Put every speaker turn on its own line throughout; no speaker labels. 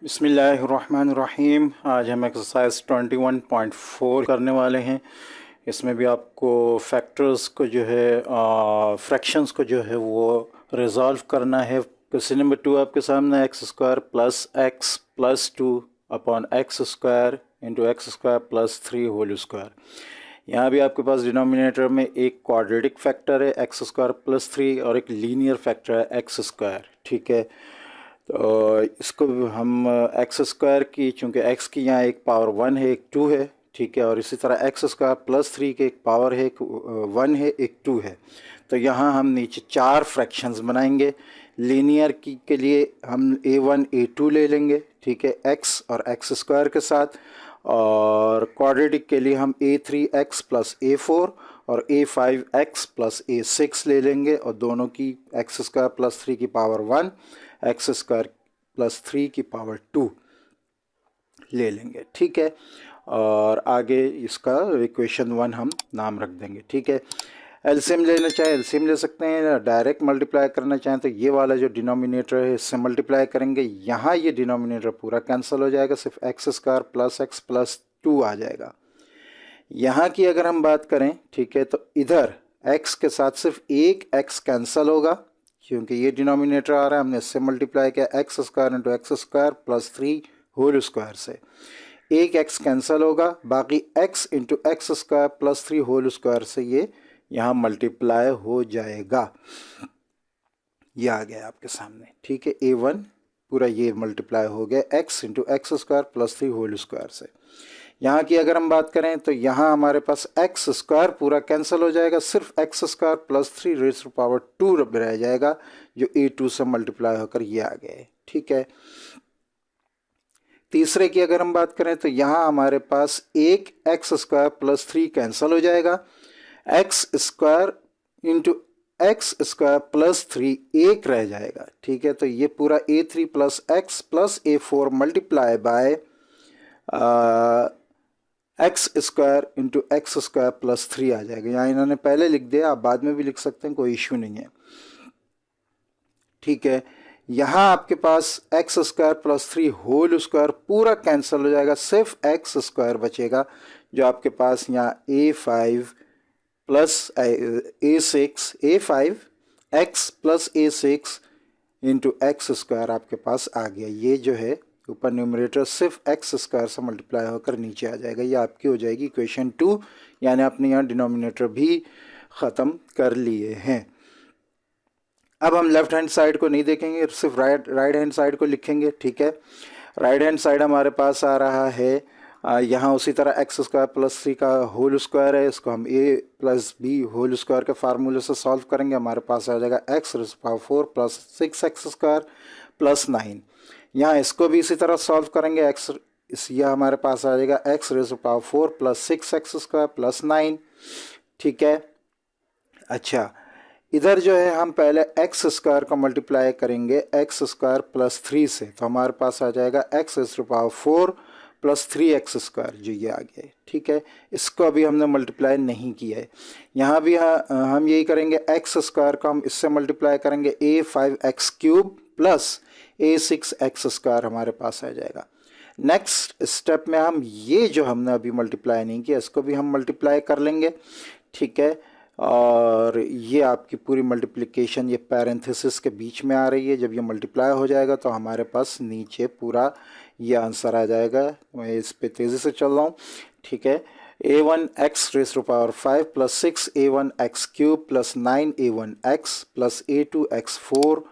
बिस्मिल्लाहिर्रहमानिर्रहीम। आज हम एक्सरसाइज 21.4 करने वाले हैं। इसमें भी आपको फैक्टर्स को जो है फ्रैक्शंस को जो है वो रिज़ॉल्व करना है। क्वेश्चन नंबर 2 आपके सामने x square plus x plus 2 upon x square into x square plus 3 whole square. यहाँ भी आपके पास डिनोमिनेटर में एक क्वाड्रेटिक फैक्टर है एक्स स्क्वायर प्लस 3 और एक लीनियर फैक्टर है एक्स स्क्वायर। ठीक है, तो इसको हम एक्स स्क्वायर की, चूँकि एक्स की यहाँ एक पावर 1 है एक 2 है, ठीक है, और इसी तरह एक्स स्क्वायर प्लस 3 के एक पावर है एक 1 है एक 2 है। तो यहाँ हम नीचे 4 फ्रैक्शंस बनाएंगे। लीनियर की के लिए हम a1 a2 ले लेंगे, ठीक है, x और एक्स स्क्वायर के साथ, और क्वाड्रेटिक के लिए हम a3x प्लस a4 और a5x प्लस a6 ले लेंगे, और दोनों की एक्स स्क्वायर प्लस 3 की पावर 1 एक्स स्क्वायर प्लस 3 की पावर 2 ले लेंगे। ठीक है, और आगे इसका इक्वेशन 1 हम नाम रख देंगे। ठीक है, एलसीएम लेना चाहे एलसीएम ले सकते हैं, डायरेक्ट मल्टीप्लाई करना चाहें तो ये वाला जो डिनोमिनेटर है इससे मल्टीप्लाई करेंगे। यहाँ ये डिनोमिनेटर पूरा कैंसिल हो जाएगा, सिर्फ x square plus x plus 2 आ जाएगा। यहाँ की अगर हम बात करें, ठीक है, तो इधर x के साथ सिर्फ एक x कैंसिल होगा, क्योंकि ये डिनोमिनेटर आ रहा है, हमने इससे मल्टीप्लाई किया x square into x square plus 3 whole square से। एक x कैंसिल होगा, बाकी x into x square plus 3 whole square से ये यहाँ मल्टीप्लाई हो जाएगा। ये आ गया आपके सामने। ठीक है, a1 पूरा ये मल्टीप्लाई हो गया x into x square plus 3 whole square से। यहाँ की अगर हम बात करें तो यहाँ हमारे पास एक्स स्क्वायर पूरा कैंसिल हो जाएगा, सिर्फ x square plus 3 raise to power 2 रह जाएगा, जो a2 से मल्टीप्लाई होकर ये आ गए। ठीक है, तीसरे की अगर हम बात करें तो यहाँ हमारे पास एक एक्स स्क्वायर प्लस 3 कैंसिल हो जाएगा, x square into x square plus 3 एक रह जाएगा। ठीक है, तो ये पूरा a3 plus x plus a4 multiply by x square into x square plus 3 आ जाएगा। यहाँ इन्होंने पहले लिख दिया, आप बाद में भी लिख सकते हैं, कोई इश्यू नहीं है। ठीक है, यहाँ आपके पास x square plus 3 whole square पूरा कैंसिल हो जाएगा, सिर्फ एक्स स्क्वायर बचेगा, जो आपके पास यहाँ a5 plus a6 a5 x plus a6 into x square आपके पास आ गया। ये जो है ऊपर न्यूमरेटर सिर्फ एक्स स्क्वायर से मल्टीप्लाई होकर नीचे आ जाएगा। ये आपकी हो जाएगी इक्वेशन 2, यानी आपने यहाँ डिनोमिनेटर भी ख़त्म कर लिए हैं। अब हम लेफ्ट हैंड साइड को नहीं देखेंगे, सिर्फ राइट हैंड साइड को लिखेंगे। ठीक है, राइट हैंड साइड हमारे पास आ रहा है यहाँ उसी तरह एक्स स्क्वायर प्लस 3 का होल स्क्वायर है, इसको हम a plus b whole square के फार्मूले से सॉल्व करेंगे। हमारे पास आ जाएगा x raise to power 4 plus 6 x square plus 9। यहाँ इसको भी इसी तरह सॉल्व करेंगे, ये हमारे पास आ जाएगा x raise to power 4 plus 6 x square plus 9। ठीक है, अच्छा, इधर जो है हम पहले एक्स स्क्वायर का मल्टीप्लाई करेंगे एक्स स्क्वायर प्लस 3 से, तो हमारे पास आ जाएगा x raise to power 4 plus 3 x square, जो ये आ गया है। ठीक है, इसको अभी हमने मल्टीप्लाई नहीं किया है। यहाँ भी हम यही करेंगे, एक्स स्क्वायर का हम इससे मल्टीप्लाई करेंगे a5x cube plus a6 x square हमारे पास आ जाएगा। नेक्स्ट स्टेप में हम ये जो हमने अभी मल्टीप्लाई नहीं किया इसको भी हम मल्टीप्लाई कर लेंगे। ठीक है, और ये आपकी पूरी मल्टीप्लिकेशन ये पैरेंथेसिस के बीच में आ रही है। जब ये मल्टीप्लाई हो जाएगा तो हमारे पास नीचे पूरा ये आंसर आ जाएगा। मैं इस पे तेज़ी से चल रहा हूँ। ठीक है, a1 x raise to power 5 plus 6 a1 x cube plus 9 a1 x plus a2 x 4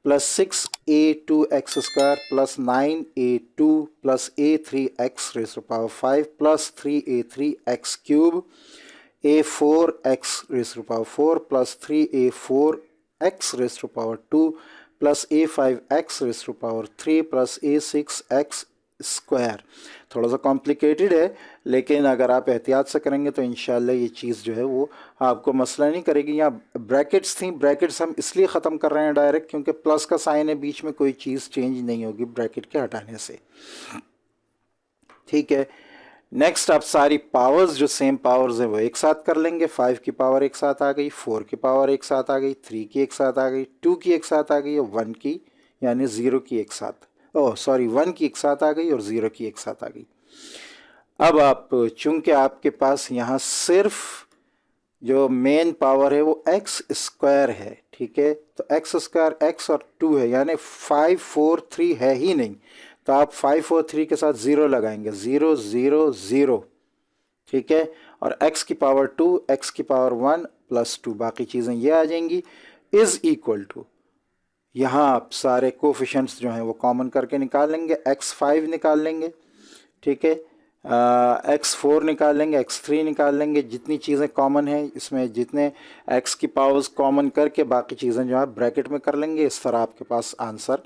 plus 6 a2 x square plus 9 a2 plus a3 x raise to power 5 plus 3 a3 x cube a4 x raise to power 4 plus 3 a4 x raise to power 2 plus a5 x raise to power 3 plus a6 x square. थोड़ा सा complicated है, लेकिन अगर आप एहतियात से करेंगे तो इंशाल्लाह ये चीज़ जो है वो आपको मसला नहीं करेगी। यहाँ ब्रैकेट्स थी, ब्रैकेट्स हम इसलिए ख़त्म कर रहे हैं डायरेक्ट, क्योंकि प्लस का साइन है बीच में, कोई चीज़ चेंज नहीं होगी ब्रैकेट के हटाने से। ठीक है, नेक्स्ट आप सारी पावर्स जो सेम पावर्स हैं वो एक साथ कर लेंगे। 5 की पावर एक साथ आ गई, 4 की पावर एक साथ आ गई, 3 की एक साथ आ गई, 2 की एक साथ आ गई और 1 की यानी 0 की एक साथ ओह सॉरी 1 की एक साथ आ गई और 0 की एक साथ आ गई। अब आप चूंकि आपके पास यहाँ सिर्फ जो मेन पावर है वो एक्स स्क्वायर है, ठीक है, तो एक्स स्क्वायर एक्स और 2 है, यानी 5 4 3 है ही नहीं, तो आप 5 और 3 के साथ 0 लगाएंगे, 0 0 0, ठीक है, और x की पावर 2 x की पावर 1 प्लस 2 बाकी चीज़ें ये आ जाएंगी, इज़ इक्वल टू, यहाँ आप सारे कोफिशेंट्स जो हैं वो कॉमन करके निकाल लेंगे, x5 निकाल लेंगे, ठीक है, x4 निकाल लेंगे, x3 निकाल लेंगे, जितनी चीज़ें कॉमन हैं इसमें जितने x की पावर्स कॉमन करके बाकी चीज़ें जो है ब्रैकेट में कर लेंगे, इस तरह आपके पास आंसर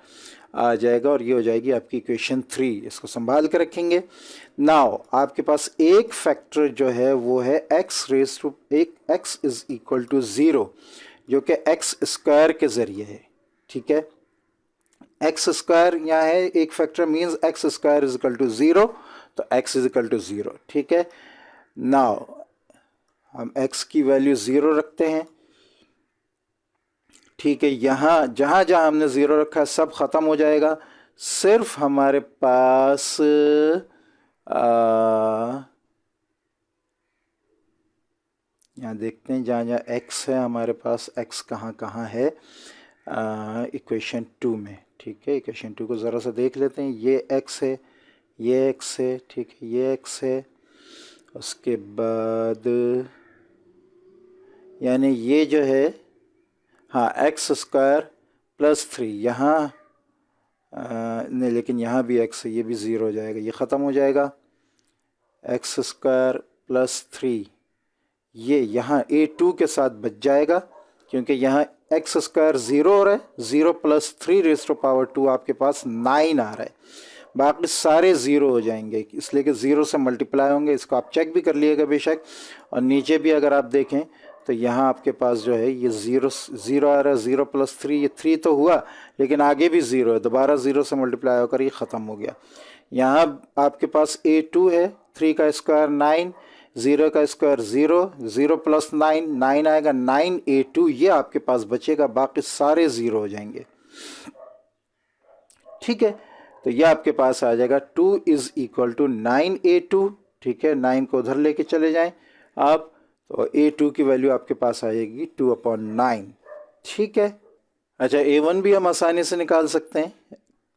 आ जाएगा और ये हो जाएगी आपकी इक्वेशन 3। इसको संभाल के रखेंगे। नाउ आपके पास एक फैक्टर जो है वो है x raise to x is equal to 0, जो कि x स्क्वायर के ज़रिए है, ठीक है, एक्स स्क्वायर यहाँ है एक factor, means x square is equal to 0, तो x इज इक्वल टू 0, ठीक है। नाउ हम x की वैल्यू 0 रखते हैं, ठीक है, यहाँ जहाँ जहाँ हमने 0 रखा है सब ख़त्म हो जाएगा, सिर्फ हमारे पास यहाँ देखते हैं जहाँ जहाँ x है हमारे पास x कहाँ कहाँ है इक्वेशन 2 में, ठीक है, इक्वेशन 2 को ज़रा सा देख लेते हैं, ये x है, ये x है, ठीक है, ये x है, उसके बाद यानी ये जो है हाँ एक्स स्क्वायर प्लस 3 यहाँ नहीं, लेकिन यहाँ भी x है, ये भी 0 हो जाएगा, ये ख़त्म हो जाएगा, एक्स स्क्वायर प्लस 3 ये यहाँ a2 के साथ बच जाएगा, क्योंकि यहाँ एक्स स्क्वायर 0 हो रहा है, 0 प्लस 3 रेज़ टू पावर 2 आपके पास 9 आ रहा है, बाकी सारे 0 हो जाएंगे, इसलिए कि 0 से मल्टीप्लाई होंगे, इसको आप चेक भी कर लिएगा बेशक। और नीचे भी अगर आप देखें तो यहाँ आपके पास जो है ये 0 0 आ रहा है, 0 प्लस 3 ये 3 तो हुआ, लेकिन आगे भी 0 है, दोबारा 0 से मल्टीप्लाई होकर ये ख़त्म हो गया। यहाँ आपके पास a2 है, 3 का स्क्वायर 9, 0 का स्क्वायर 0, 0 प्लस 9 9 आएगा, 9a2 ये आपके पास बचेगा, बाकी सारे 0 हो जाएंगे, ठीक है, तो ये आपके पास आ जाएगा 2 इज़ इक्वल टू 9a2, ठीक है, 9 को उधर लेके चले जाएं आप, तो a2 की वैल्यू आपके पास आएगी 2/9, ठीक है। अच्छा a1 भी हम आसानी से निकाल सकते हैं,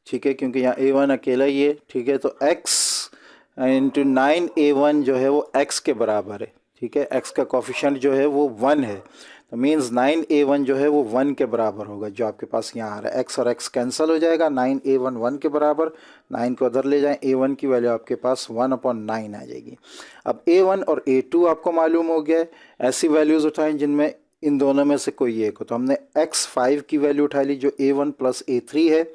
ठीक है, क्योंकि यहाँ a1 अकेला ही है, ठीक है, तो x इंटू 9a1 जो है वो x के बराबर है, ठीक है, x का कोफिशिएंट जो है वो 1 है, तो मीन्स 9a1 जो है वो 1 के बराबर होगा, जो आपके पास यहाँ आ रहा है, x और x कैंसिल हो जाएगा, 9a1 1 के बराबर, 9 को उधर ले जाएं, a1 की वैल्यू आपके पास 1/9 आ जाएगी। अब a1 और a2 आपको मालूम हो गया है, ऐसी वैल्यूज़ उठाएं जिनमें इन दोनों में से कोई एक हो, तो हमने x5 की वैल्यू उठा ली जो a1 प्लस a3 है,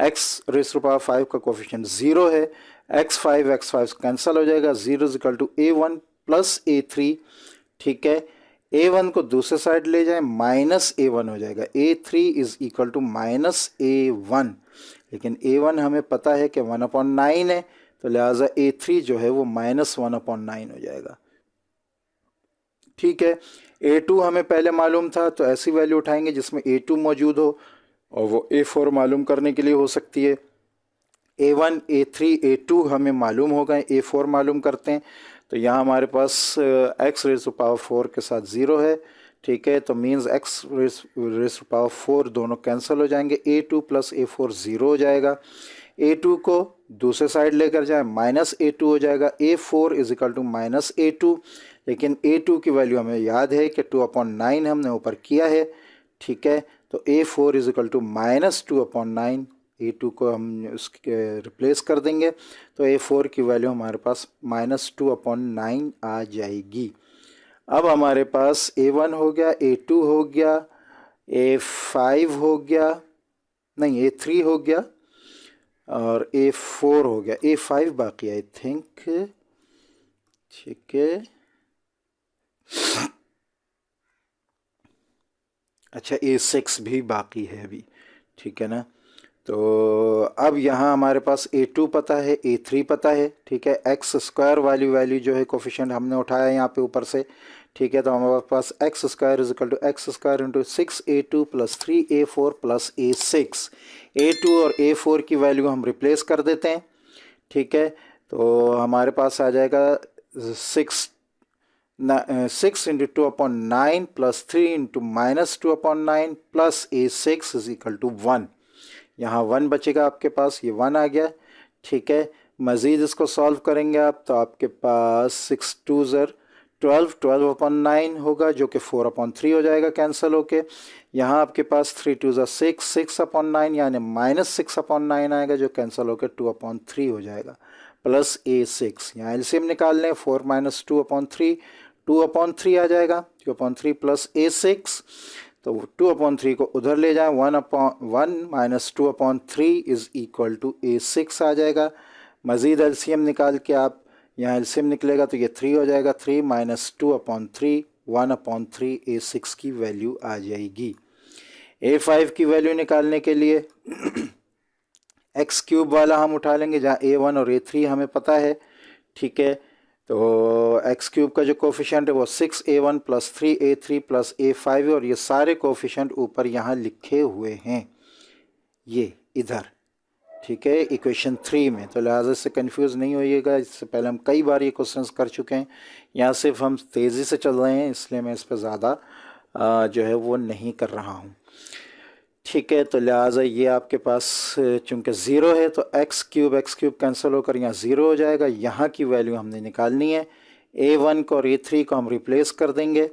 x रेज़ टू पावर 5 का कोफिशिएंट 0 है, x5 कैंसिल हो जाएगा, 0 is equal to a1 plus a3, ठीक है, a1 को दूसरे साइड ले जाएं, माइनस a1 हो जाएगा, a3 is equal to minus a1, लेकिन a1 हमें पता है कि 1/9 है, तो लिहाजा a3 जो है वो माइनस 1/9 हो जाएगा, ठीक है। a2 हमें पहले मालूम था, तो ऐसी वैल्यू उठाएंगे जिसमें a2 मौजूद हो, और वो a4 मालूम करने के लिए हो सकती है, a1 a3 a2 हमें मालूम हो गए, a4 मालूम करते हैं, तो यहाँ हमारे पास x रेज़ टू पावर 4 के साथ 0 है, ठीक है, तो means x raise to power 4 दोनों कैंसिल हो जाएंगे, a2 प्लस a4 0 हो जाएगा, a2 को दूसरे साइड लेकर जाए, माइनस a2 हो जाएगा, a4 is equal to minus a2, लेकिन a2 की वैल्यू हमें याद है कि 2/9 हमने ऊपर किया है, ठीक है, तो a4 is equal to minus 2/9, a2 को हम उसके रिप्लेस कर देंगे, तो a4 की वैल्यू हमारे पास माइनस 2/9 आ जाएगी। अब हमारे पास a1 हो गया, a2 हो गया, a5 हो गया, नहीं a3 हो गया और a4 हो गया, a5 बाकी आई थिंक, ठीक है, अच्छा a6 भी बाकी है अभी, ठीक है ना। तो अब यहाँ हमारे पास a2 पता है, a3 पता है, ठीक है, x स्क्वायर वाली वैल्यू जो है कोफिशिएंट हमने उठाया यहाँ पे ऊपर से, ठीक है। तो हमारे पास x square is equal to x square into 6a2 plus 3a4 plus a6। a2 और a4 की वैल्यू हम रिप्लेस कर देते हैं, ठीक है। तो हमारे पास आ जाएगा 6 into 2/9 plus 3 into -2/9 plus a6 is equal to 1। यहाँ 1 बचेगा आपके पास, ये 1 आ गया, ठीक है। मज़ीद इसको सॉल्व करेंगे आप तो आपके पास 6 2 ज़र 12, 12/9 होगा जो कि 4/3 हो जाएगा कैंसिल होके। यहाँ आपके पास 3 2 ज़र 6, 6/9 यानी -6/9 आएगा जो कैंसिल होकर 2/3 हो जाएगा प्लस a6। यहाँ एलसीएम निकाल लें, 4 - 2/3 2/3 आ जाएगा, 2/3 प्लस a6। तो 2/3 को उधर ले जाएं, 1/1 minus 2/3 is equal to a6 आ जाएगा। मज़ीद एलसीएम निकाल के आप यहाँ एलसीएम निकलेगा तो ये 3 हो जाएगा, 3 - 2/3 1/3 a6 की वैल्यू आ जाएगी। a5 की वैल्यू निकालने के लिए एक्स क्यूब वाला हम उठा लेंगे जहाँ a1 और a3 हमें पता है, ठीक है। तो एक्स क्यूब का जो कोफिशेंट है वो 6a1 plus 3a3 plus a5 है और ये सारे कोफिशेंट ऊपर यहाँ लिखे हुए हैं, ये इधर, ठीक है, इक्वेशन 3 में। तो लिहाजा से कंफ्यूज नहीं होइएगा, इससे पहले हम कई बार ये क्वेश्चंस कर चुके हैं। यहाँ सिर्फ हम तेज़ी से चल रहे हैं इसलिए मैं इस पर ज़्यादा जो है वो नहीं कर रहा हूँ, ठीक है। तो लिहाजा ये आपके पास चूँकि ज़ीरो है तो एक्स क्यूब कैंसिल होकर यहाँ ज़ीरो हो जाएगा। यहाँ की वैल्यू हमने निकालनी है, a1 को और a3 को हम रिप्लेस कर देंगे,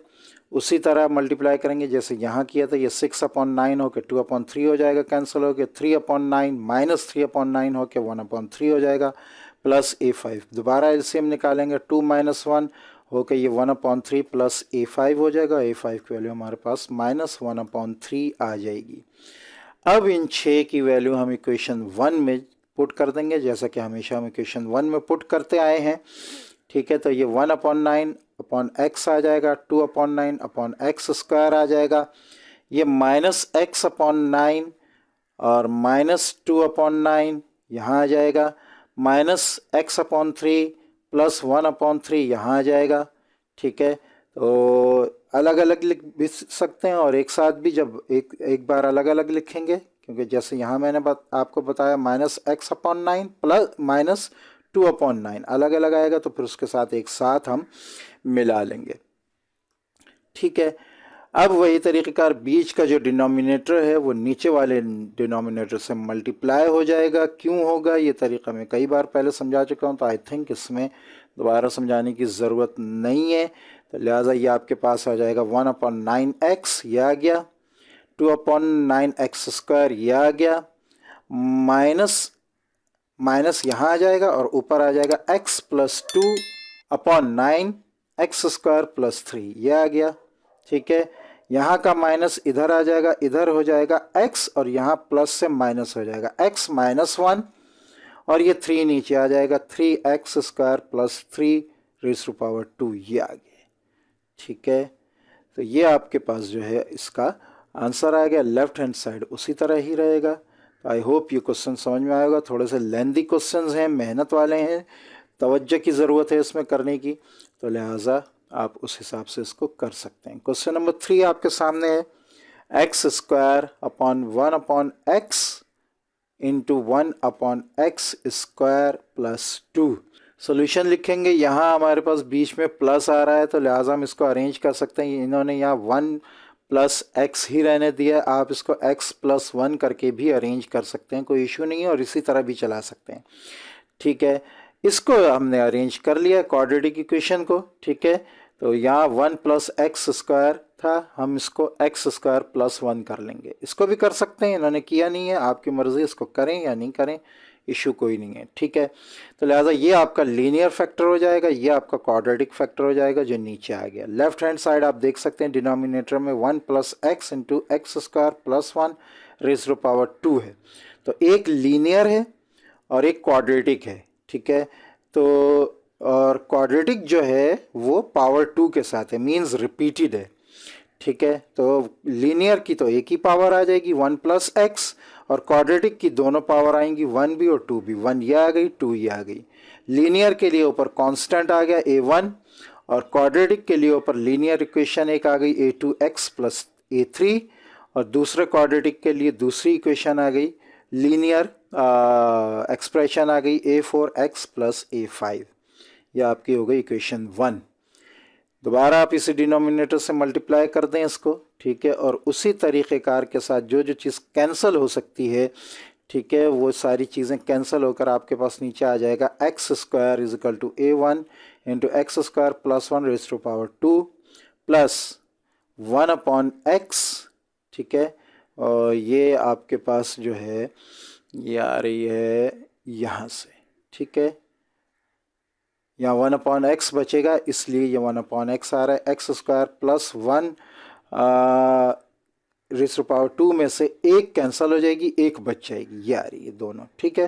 उसी तरह मल्टीप्लाई करेंगे जैसे यहाँ किया था। ये 6/9 होकर 2/3 हो जाएगा कैंसिल होकर, 3/9 माइनस 3/9 होकर 1/3 हो जाएगा प्लस a5। दोबारा एलसीएम निकालेंगे, 2 - 1 होकर ये 1/3 प्लस a5 हो जाएगा। a5 की वैल्यू हमारे पास -1/3 आ जाएगी। अब इन 6 की वैल्यू हम इक्वेशन 1 में पुट कर देंगे जैसा कि हमेशा हम इक्वेशन 1 में पुट करते आए हैं, ठीक है। तो ये 1/9 अपॉन x आ जाएगा, 2/9 अपॉन x स्क्वायर आ जाएगा, ये -x/9 और -2/9 यहाँ आ जाएगा, -x/3 प्लस 1/3 यहाँ आ जाएगा, ठीक है। तो अलग अलग लिख भी सकते हैं और एक साथ भी, जब एक बार अलग अलग लिखेंगे क्योंकि जैसे यहाँ मैंने आपको बताया -x/9 प्लस -2/9 अलग अलग आएगा तो फिर उसके साथ एक साथ हम मिला लेंगे, ठीक है। अब वही तरीक़ेकार बीच का जो डिनोमिनेटर है वो नीचे वाले डिनोमिनेटर से मल्टीप्लाई हो जाएगा। क्यों होगा ये तरीक़ा मैं कई बार पहले समझा चुका हूँ, तो आई थिंक इसमें दोबारा समझाने की ज़रूरत नहीं है। तो लिहाजा ये आपके पास आ जाएगा 1/9x ये आ गया, 2/9x स्क्वायर ये आ गया, माइनस यहाँ आ जाएगा और ऊपर आ जाएगा x plus 2/9 x square plus 3 ये आ गया, ठीक है। यहाँ का माइनस इधर आ जाएगा, इधर हो जाएगा x और यहाँ प्लस से माइनस हो जाएगा x -1 और ये 3 नीचे आ जाएगा, 3x square plus 3 raise to power 2 ये आ गया, ठीक है। तो ये आपके पास जो है इसका आंसर आ गया। लेफ्ट हैंड साइड उसी तरह ही रहेगा। तो आई होप ये क्वेश्चन समझ में आएगा। थोड़े से लेंदी क्वेश्चंस हैं, मेहनत वाले हैं, तवज्जो की ज़रूरत है इसमें करने की, तो लिहाजा आप उस हिसाब से इसको कर सकते हैं। क्वेश्चन नंबर 3 आपके सामने है, x square upon 1/x into 1/x square plus 2। Solution लिखेंगे, यहाँ हमारे पास बीच में प्लस आ रहा है तो लिहाजा हम इसको अरेंज कर सकते हैं। इन्होंने यहाँ 1 + x ही रहने दिया, आप इसको x + 1 करके भी अरेंज कर सकते हैं, कोई इशू नहीं है, और इसी तरह भी चला सकते हैं, ठीक है। इसको हमने अरेंज कर लिया क्वाड्रेटिक इक्वेशन को, ठीक है। तो यहाँ 1 + x स्क्वायर था, हम इसको x स्क्वायर + 1 कर लेंगे। इसको भी कर सकते हैं, इन्होंने किया नहीं है, आपकी मर्ज़ी, इसको करें या नहीं करें इशू कोई नहीं है, ठीक है। तो लिहाजा ये आपका लीनियर फैक्टर हो जाएगा, ये आपका क्वाड्रेटिक फैक्टर हो जाएगा जो नीचे आ गया। लेफ्ट हैंड साइड आप देख सकते हैं डिनोमिनेटर में 1 + x into x square + 1 raise to power 2 है। तो एक लीनियर है और एक क्वाड्रेटिक है, ठीक है। तो और क्वाड्रेटिक जो है वो पावर 2 के साथ है, मींस रिपीटेड है, ठीक है। तो लीनियर की तो एक ही पावर आ जाएगी 1 + x, और क्वाड्रेटिक की दोनों पावर आएंगी 1 भी और 2 भी, 1 ये आ गई 2 ये आ गई। लीनियर के लिए ऊपर कांस्टेंट आ गया a1 और क्वाड्रेटिक के लिए ऊपर लीनियर इक्वेशन एक आ गई a2x प्लस a3, और दूसरे क्वाड्रेटिक के लिए दूसरी इक्वेशन आ गई, लीनियर एक्सप्रेशन आ गई a4x प्लस a5। यह आपकी हो गई इक्वेशन 1। दोबारा आप इसे डिनोमिनेटर से मल्टीप्लाई कर दें इसको, ठीक है, और उसी तरीक़ेकार के साथ जो जो चीज़ कैंसिल हो सकती है, ठीक है, वो सारी चीज़ें कैंसिल होकर आपके पास नीचे आ जाएगा x square is equal to a1 into x square plus 1 raise to power 2 plus 1 upon x, ठीक है, और ये आपके पास जो है ये आ रही है यहाँ से, ठीक है, यहाँ 1 अपॉन एक्स बचेगा, इसलिए ये 1 अपॉन एक्स आ रहा है। X square plus 1 raise to power 2 में से एक कैंसिल हो जाएगी, एक बच जाएगी, ये आ रही है दोनों, ठीक है।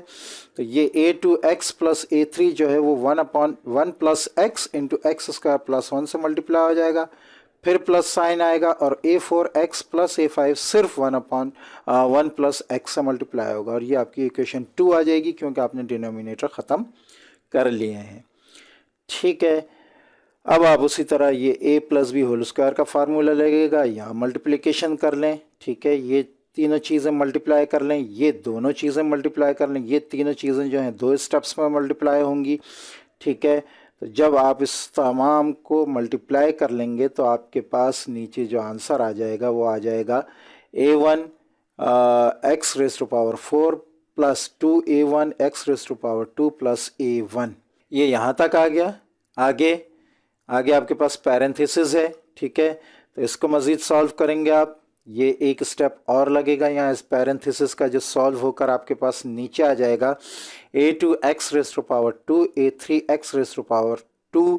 तो ये a2x प्लस a3 जो है वो 1 upon 1 plus x into x square plus 1 से मल्टीप्लाई हो जाएगा, फिर प्लस साइन आएगा, और a4x प्लस a5 सिर्फ 1 अपॉन 1 प्लस एक्स से मल्टीप्लाई होगा, और ये आपकी इक्वेशन 2 आ जाएगी क्योंकि आपने डिनोमिनेटर ख़त्म कर लिए हैं, ठीक है। अब आप उसी तरह ये a plus b whole square का फार्मूला लगेगा, यहाँ मल्टीप्लिकेशन कर लें, ठीक है, ये तीनों चीज़ें मल्टीप्लाई कर लें, ये दोनों चीज़ें मल्टीप्लाई कर लें, ये तीनों चीज़ें जो हैं 2 स्टेप्स में मल्टीप्लाई होंगी, ठीक है। तो जब आप इस तमाम को मल्टीप्लाई कर लेंगे तो आपके पास नीचे जो आंसर आ जाएगा वो आ जाएगा a1 x raise to power 4 plus 2a1 x raise to power 2 plus a1। ये यहाँ तक आ गया। आगे आपके पास पैरेंथेसिस है, ठीक है, तो इसको मज़ीद सॉल्व करेंगे आप, ये एक स्टेप और लगेगा यहाँ इस पैरेंथेसिस का, जो सॉल्व होकर आपके पास नीचे आ जाएगा a2x raise to power 2 a3x raise to power 2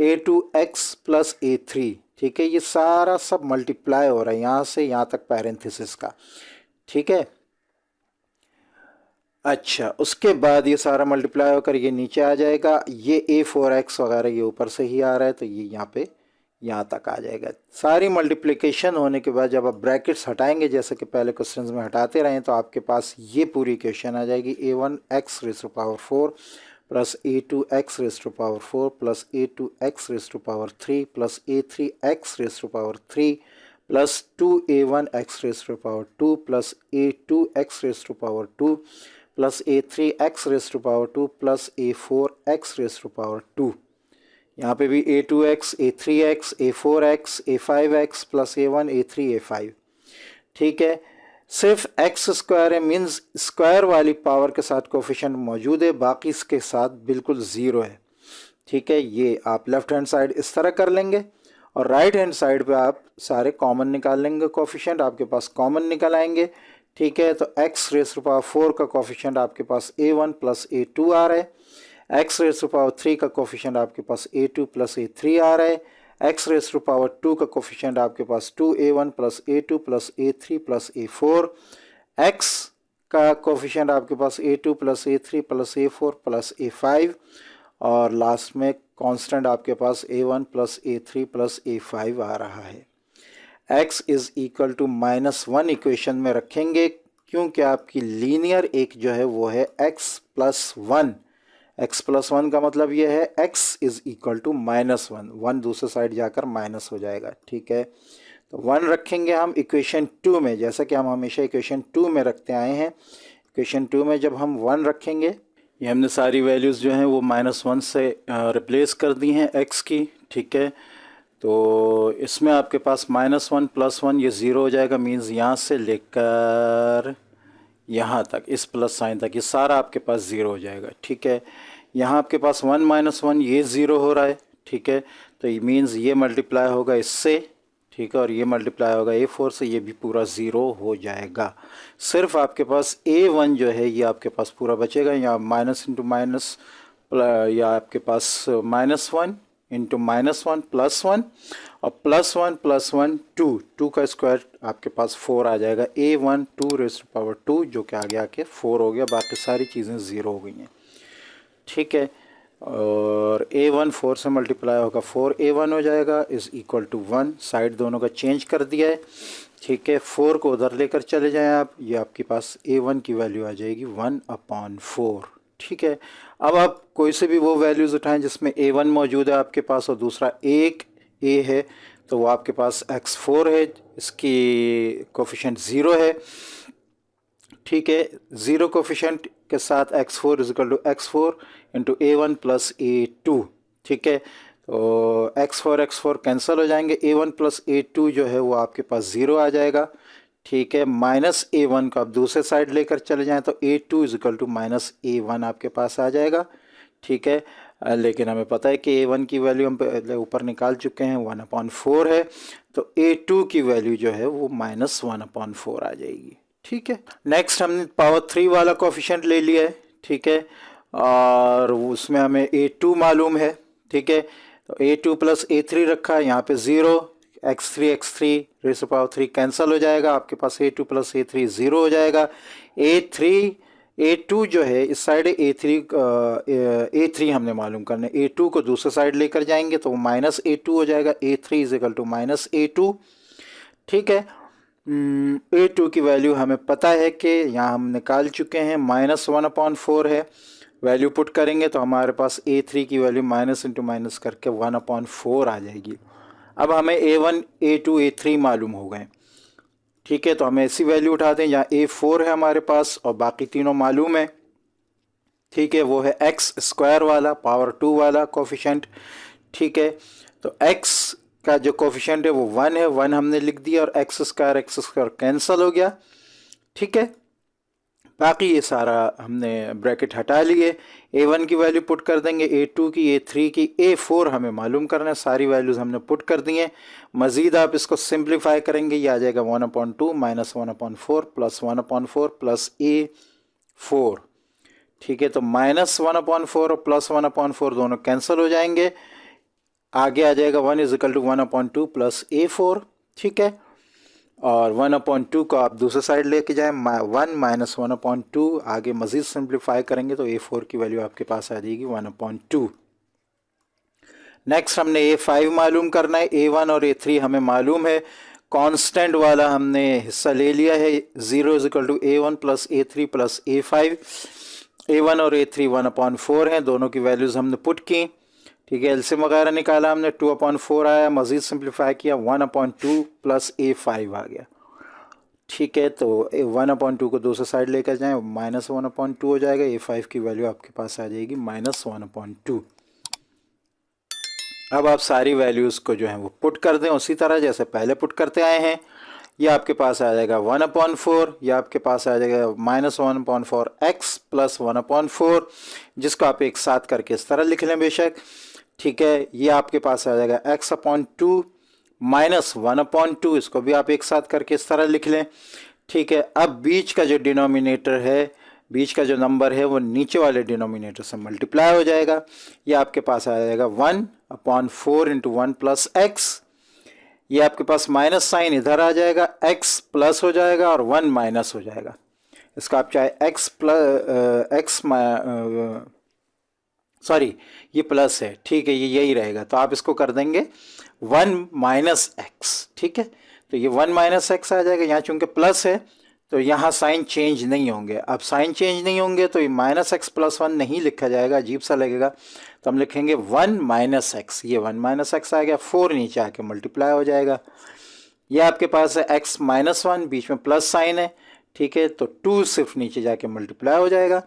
a2x plus a3, ठीक है, ये सारा सब मल्टीप्लाई हो रहा है यहाँ से यहाँ तक पैरेंथेसिस का, ठीक है। अच्छा, उसके बाद ये सारा मल्टीप्लाई होकर ये नीचे आ जाएगा, ये a4x वगैरह ये ऊपर से ही आ रहा है, तो ये यहाँ पे यहाँ तक आ जाएगा। सारी मल्टीप्लिकेशन होने के बाद जब आप ब्रैकेट्स हटाएंगे जैसे कि पहले क्वेश्चंस में हटाते रहें, तो आपके पास ये पूरी इक्वेशन आ जाएगी a1x raise to power 4 plus a2x raise to power 4 plus a2x raise to power 3 plus a3x raise to power 3 plus 2a1x raise to power 2 plus a2x raise to power 2 plus a3x raise to power 2 plus a4x raise to power 2। यहाँ पे भी a2x, a3x, a4x, a5x plus a1, a3, a5, ठीक है। सिर्फ x square है, means square वाली power के साथ कोफिशिएंट मौजूद है, बाकी इसके साथ बिल्कुल ज़ीरो है, ठीक है। ये आप लेफ़्ट हैंड साइड इस तरह कर लेंगे और राइट हैंड साइड पे आप सारे कॉमन निकाल लेंगे, कोफिशिएंट आपके पास कॉमन निकल आएंगे, ठीक है। तो x रेज़ टू पावर 4 का कोफिशिएंट आपके पास a1 प्लस a2 आ रहा है, x रेज़ टू पावर 3 का कोफिशिएंट आपके पास a2 प्लस a3 आ रहा है, x रेज़ टू पावर 2 का कोफिशिएंट आपके पास 2a1 plus a2 plus a3 plus a4, x का कोफिशिएंट आपके पास a2 plus a3 plus a4 plus a5, और लास्ट में कांस्टेंट आपके पास a1 plus a3 plus a5 आ रहा है। x is equal to -1 equation में रखेंगे क्योंकि आपकी लीनियर एक जो है वो है x प्लस 1। x प्लस 1 का मतलब ये है x इज़ इक्वल टू -1, 1 दूसरे साइड जाकर माइनस हो जाएगा, ठीक है। तो 1 रखेंगे हम इक्वेशन 2 में, जैसा कि हम हमेशा इक्वेशन 2 में रखते आए हैं। इक्वेशन 2 में जब हम 1 रखेंगे, ये हमने सारी वैल्यूज़ जो हैं वो -1 से रिप्लेस कर दी हैं x की, ठीक है। तो इसमें आपके पास -1 प्लस 1 ये ज़ीरो हो जाएगा, मीन्स यहाँ से लेकर यहाँ तक इस प्लस साइन तक ये सारा आपके पास ज़ीरो हो जाएगा, ठीक है। यहाँ आपके पास 1 -1 ये ज़ीरो हो रहा है, ठीक है। तो ये मीन्स ये मल्टीप्लाई होगा इससे, ठीक है, और ये मल्टीप्लाई होगा a4 से, ये भी पूरा ज़ीरो हो जाएगा। सिर्फ आपके पास a1 जो है ये आपके पास पूरा बचेगा, या माइनस इंटू माइनस, या आपके पास -1 इंटू -1 प्लस 1, और +1 प्लस 1 2 का स्क्वायर आपके पास 4 आ जाएगा, a1 2 रेज़ टू पावर 2 जो कि आगे आके 4 हो गया, बाकी सारी चीज़ें ज़ीरो हो गई हैं, ठीक है। और a1 4 से मल्टीप्लाई होगा 4a1 हो जाएगा इज़ इक्वल टू 1, साइड दोनों का चेंज कर दिया है, ठीक है। 4 को उधर लेकर चले जाएं आप, ये आपके पास a1 की वैल्यू आ जाएगी 1/4, ठीक है। अब आप कोई से भी वो वैल्यूज़ उठाएं जिसमें A1 मौजूद है आपके पास और दूसरा एक A है, तो वो आपके पास x4 है, इसकी कोफिशिएंट 0 है। ठीक है, 0 कोफिशिएंट के साथ x4 is equal to x4 into A1 plus A2। ठीक है, तो x4 कैंसिल हो जाएंगे, A1 प्लस A2 जो है वो आपके पास 0 आ जाएगा। ठीक है, माइनस A1 को आप दूसरे साइड लेकर चले जाएं तो A2 is equal to minus A1 आपके पास आ जाएगा। ठीक है, लेकिन हमें पता है कि A1 की वैल्यू हम ऊपर निकाल चुके हैं, 1/4 है, तो A2 की वैल्यू जो है वो माइनस 1/4 आ जाएगी। ठीक है, नेक्स्ट हमने पावर 3 वाला कोफिशिएंट ले लिया है। ठीक है, और उसमें हमें A2 मालूम है। ठीक है, तो A2 प्लस A3 रखा है, यहाँ पे 0, x3 rays to power 3 cancel हो जाएगा, आपके पास A2 प्लस A3 0 हो जाएगा। A2 जो है इस साइड A3 हमने मालूम करना है, A2 को दूसरे साइड लेकर जाएंगे तो माइनस A2 हो जाएगा, A3 is equal to minus A2। ठीक है, A2 की वैल्यू हमें पता है कि यहाँ हम निकाल चुके हैं, माइनस 1/4 है। वैल्यू पुट करेंगे तो हमारे पास A3 की वैल्यू माइनस इंटू माइनस करके 1/4 आ जाएगी। अब हमें A1, A2, A3 मालूम हो गए। ठीक है, तो हमें ऐसी वैल्यू उठाते हैं जहाँ A4 है हमारे पास और बाकी तीनों मालूम है। ठीक है, वो है x² वाला, पावर 2 वाला कोफिशिएंट। ठीक है, तो x का जो कोफिशिएंट है वो 1 है, 1 हमने लिख दिया और x² कैंसिल हो गया। ठीक है, बाकी ये सारा हमने ब्रैकेट हटा लिए। A1 की वैल्यू पुट कर देंगे, A2 की, A3 की, A4 हमें मालूम करना है, सारी वैल्यूज़ हमने पुट कर दी हैं। मज़ीद आप इसको सिंप्लीफाई करेंगे, ये आ जाएगा 1/2 माइनस 1/4 प्लस 1/4 प्लस A4। ठीक है, तो माइनस 1/4 और प्लस 1/4 दोनों कैंसिल हो जाएंगे, आगे आ जाएगा 1 is equal to 1/2 plus A4। ठीक है, और 1/2 को आप दूसरे साइड लेके जाएं, 1 माइनस 1/2, आगे मज़ीद सिंप्लीफाई करेंगे तो A4 की वैल्यू आपके पास आ जाएगी 1/2। नेक्स्ट हमने A5 मालूम करना है, A1 और A3 हमें मालूम है, कांस्टेंट वाला हमने हिस्सा ले लिया है, 0 is equal to A1 plus A3 plus A5। A1 और A3 1/4 हैं, दोनों की वैल्यूज़ हमने पुट की। ठीक है, एलसीएम वगैरह निकाला हमने, 2/4 आया, मज़ीद सिंप्लीफाई किया, 1/2 प्लस A5 आ गया। ठीक है, तो 1/2 को दूसरे साइड लेकर जाएं, माइनस 1/2 हो जाएगा, A5 की वैल्यू आपके पास आ जाएगी माइनस 1/2। अब आप सारी वैल्यूज़ को जो है वो पुट कर दें उसी तरह जैसे पहले पुट करते आए हैं। ये आपके पास आ जाएगा 1/4, ये आपके पास आ जाएगा माइनस 1/4 x प्लस 1/4, जिसको आप एक साथ करके इस तरह लिख लें बेशक। ठीक है, ये आपके पास आ जाएगा x/2 माइनस 1/2, इसको भी आप एक साथ करके इस तरह लिख लें। ठीक है, अब बीच का जो डिनोमिनेटर है, बीच का जो नंबर है वो नीचे वाले डिनोमिनेटर से मल्टीप्लाई हो जाएगा, ये आपके पास आ जाएगा 1/4 इंटू 1 प्लस एक्स। ये आपके पास माइनस साइन इधर आ जाएगा, x प्लस हो जाएगा और 1 माइनस हो जाएगा। इसका आप चाहे सॉरी ये प्लस है, ठीक है, ये यही रहेगा, तो आप इसको कर देंगे 1 माइनस एक्स। ठीक है, तो ये 1 माइनस एक्स आ जाएगा, यहाँ चूंकि प्लस है तो यहाँ साइन चेंज नहीं होंगे। अब साइन चेंज नहीं होंगे तो ये माइनस एक्स प्लस 1 नहीं लिखा जाएगा, अजीब सा लगेगा, तो हम लिखेंगे 1 माइनस एक्स। ये 1 माइनस एक्स आ गया, 4 नीचे आके मल्टीप्लाई हो जाएगा। ये आपके पास है x माइनस 1, बीच में प्लस साइन है। ठीक है, तो 2 सिर्फ नीचे जाके मल्टीप्लाई हो जाएगा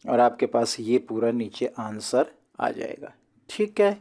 और आपके पास ये पूरा नीचे आंसर आ जाएगा। ठीक है।